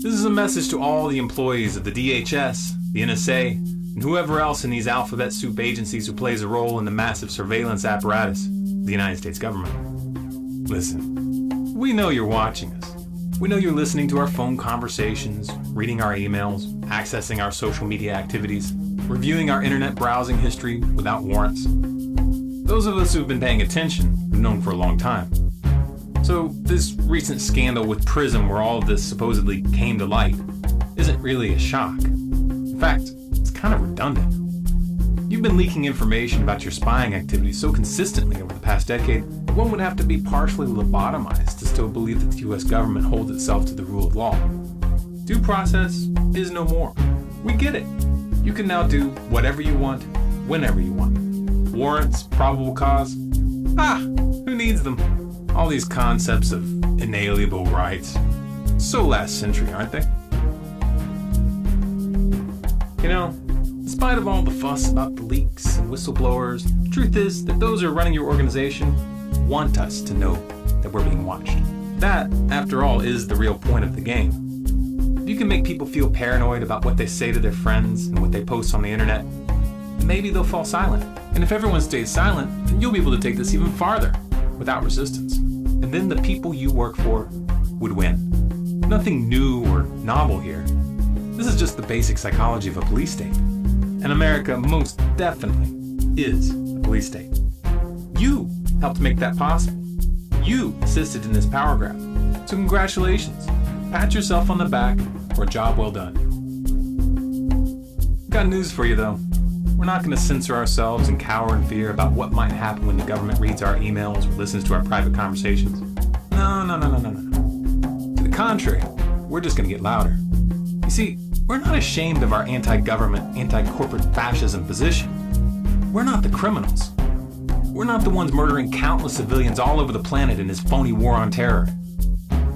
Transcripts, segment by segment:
This is a message to all the employees of the DHS, the NSA, and whoever else in these alphabet soup agencies who plays a role in the massive surveillance apparatus of the United States government. Listen, we know you're watching us. We know you're listening to our phone conversations, reading our emails, accessing our social media activities, reviewing our internet browsing history without warrants. Those of us who've been paying attention have known for a long time. So this recent scandal with PRISM, where all of this supposedly came to light, isn't really a shock. In fact, it's kind of redundant. You've been leaking information about your spying activities so consistently over the past decade that one would have to be partially lobotomized to still believe that the US government holds itself to the rule of law. Due process is no more. We get it. You can now do whatever you want, whenever you want. Warrants, probable cause, who needs them? All these concepts of inalienable rights. So last century, aren't they? You know, in spite of all the fuss about the leaks and whistleblowers, the truth is that those who are running your organization want us to know that we're being watched. That, after all, is the real point of the game. If you can make people feel paranoid about what they say to their friends and what they post on the internet, then maybe they'll fall silent. And if everyone stays silent, then you'll be able to take this even farther without resistance. And then the people you work for would win. Nothing new or novel here. This is just the basic psychology of a police state. And America most definitely is a police state. You helped make that possible. You assisted in this power grab. So congratulations. Pat yourself on the back for a job well done. Got news for you though. We're not going to censor ourselves and cower in fear about what might happen when the government reads our emails or listens to our private conversations. No. To the contrary, we're just going to get louder. You see, we're not ashamed of our anti-government, anti-corporate fascism position. We're not the criminals. We're not the ones murdering countless civilians all over the planet in this phony war on terror.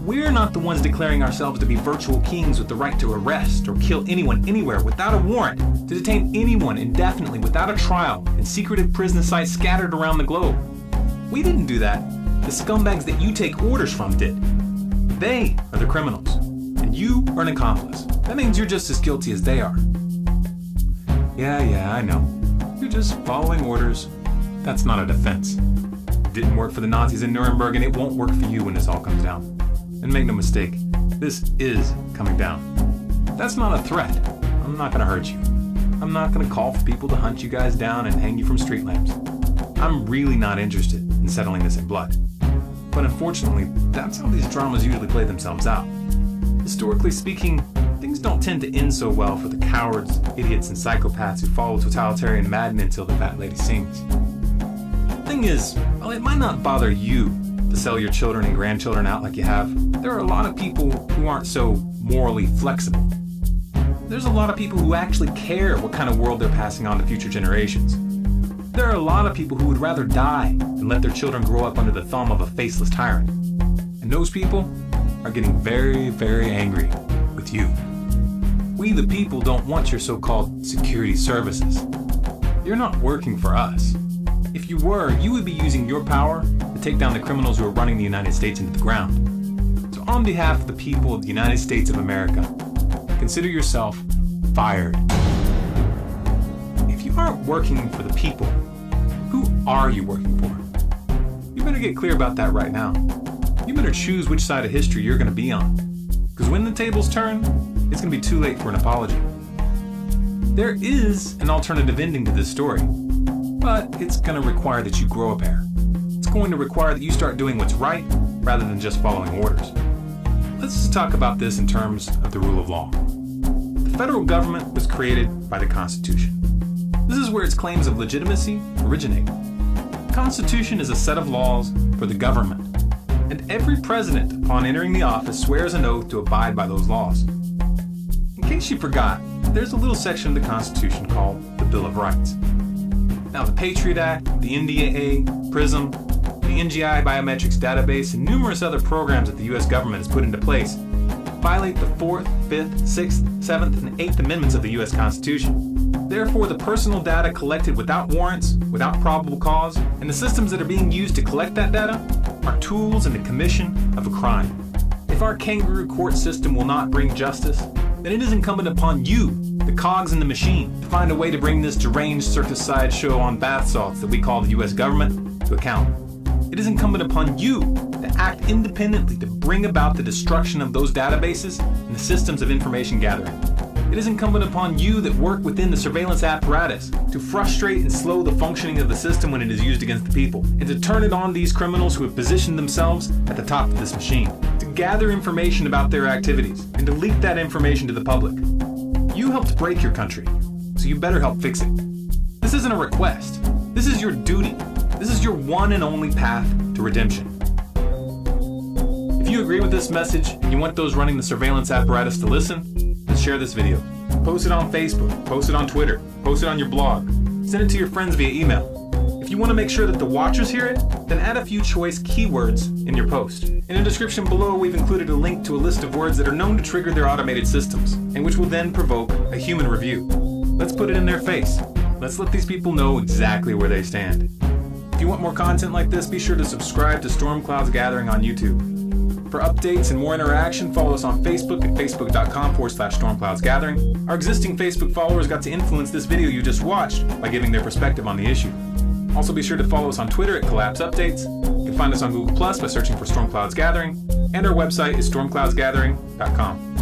We're not the ones declaring ourselves to be virtual kings with the right to arrest or kill anyone anywhere without a warrant, to detain anyone indefinitely without a trial in secretive prison sites scattered around the globe. We didn't do that. The scumbags that you take orders from did. They are the criminals, and you are an accomplice. That means you're just as guilty as they are. Yeah, I know. You're just following orders. That's not a defense. It didn't work for the Nazis in Nuremberg, and it won't work for you when this all comes down. And make no mistake, this is coming down. That's not a threat. I'm not gonna hurt you. I'm not gonna call for people to hunt you guys down and hang you from street lamps. I'm really not interested in settling this in blood. But unfortunately, that's how these dramas usually play themselves out. Historically speaking, things don't tend to end so well for the cowards, idiots, and psychopaths who follow totalitarian madmen until the fat lady sings. The thing is, while it might not bother you to sell your children and grandchildren out like you have, there are a lot of people who aren't so morally flexible. There's a lot of people who actually care what kind of world they're passing on to future generations. There are a lot of people who would rather die than let their children grow up under the thumb of a faceless tyrant. And those people are getting very, very angry with you. We the people don't want your so-called security services. You're not working for us. If you were, you would be using your power to take down the criminals who are running the United States into the ground. So on behalf of the people of the United States of America, consider yourself fired. If you aren't working for the people, who are you working for? You better get clear about that right now. You better choose which side of history you're going to be on. Because when the tables turn, it's going to be too late for an apology. There is an alternative ending to this story, but it's going to require that you grow a pair. It's going to require that you start doing what's right rather than just following orders. Let's just talk about this in terms of the rule of law. The federal government was created by the Constitution. This is where its claims of legitimacy originate. The Constitution is a set of laws for the government, and every president, upon entering the office, swears an oath to abide by those laws. In case you forgot, there's a little section of the Constitution called the Bill of Rights. Now, the Patriot Act, the NDAA, PRISM, the NGI Biometrics Database, and numerous other programs that the U.S. government has put into place violate the 4th, 5th, 6th, 7th, and 8th Amendments of the U.S. Constitution. Therefore, the personal data collected without warrants, without probable cause, and the systems that are being used to collect that data are tools in the commission of a crime. If our kangaroo court system will not bring justice, then it is incumbent upon you, the cogs in the machine, to find a way to bring this deranged circus sideshow on bath salts that we call the US government to account. It is incumbent upon you to act independently to bring about the destruction of those databases and the systems of information gathering. It is incumbent upon you that work within the surveillance apparatus to frustrate and slow the functioning of the system when it is used against the people, and to turn it on these criminals who have positioned themselves at the top of this machine, to gather information about their activities and to leak that information to the public. You helped break your country, so you better help fix it. This isn't a request. This is your duty. This is your one and only path to redemption. If you agree with this message and you want those running the surveillance apparatus to listen, then share this video. Post it on Facebook, post it on Twitter, post it on your blog, send it to your friends via email. If you want to make sure that the watchers hear it, then add a few choice keywords in your post. In the description below, we've included a link to a list of words that are known to trigger their automated systems, and which will then provoke a human review. Let's put it in their face. Let's let these people know exactly where they stand. If you want more content like this, be sure to subscribe to StormCloudsGathering on YouTube. For updates and more interaction, follow us on Facebook at facebook.com/StormCloudsGathering. Our existing Facebook followers got to influence this video you just watched by giving their perspective on the issue. Also be sure to follow us on Twitter at Collapse Updates. You can find us on Google Plus by searching for StormCloudsGathering, and our website is StormCloudsGathering.com.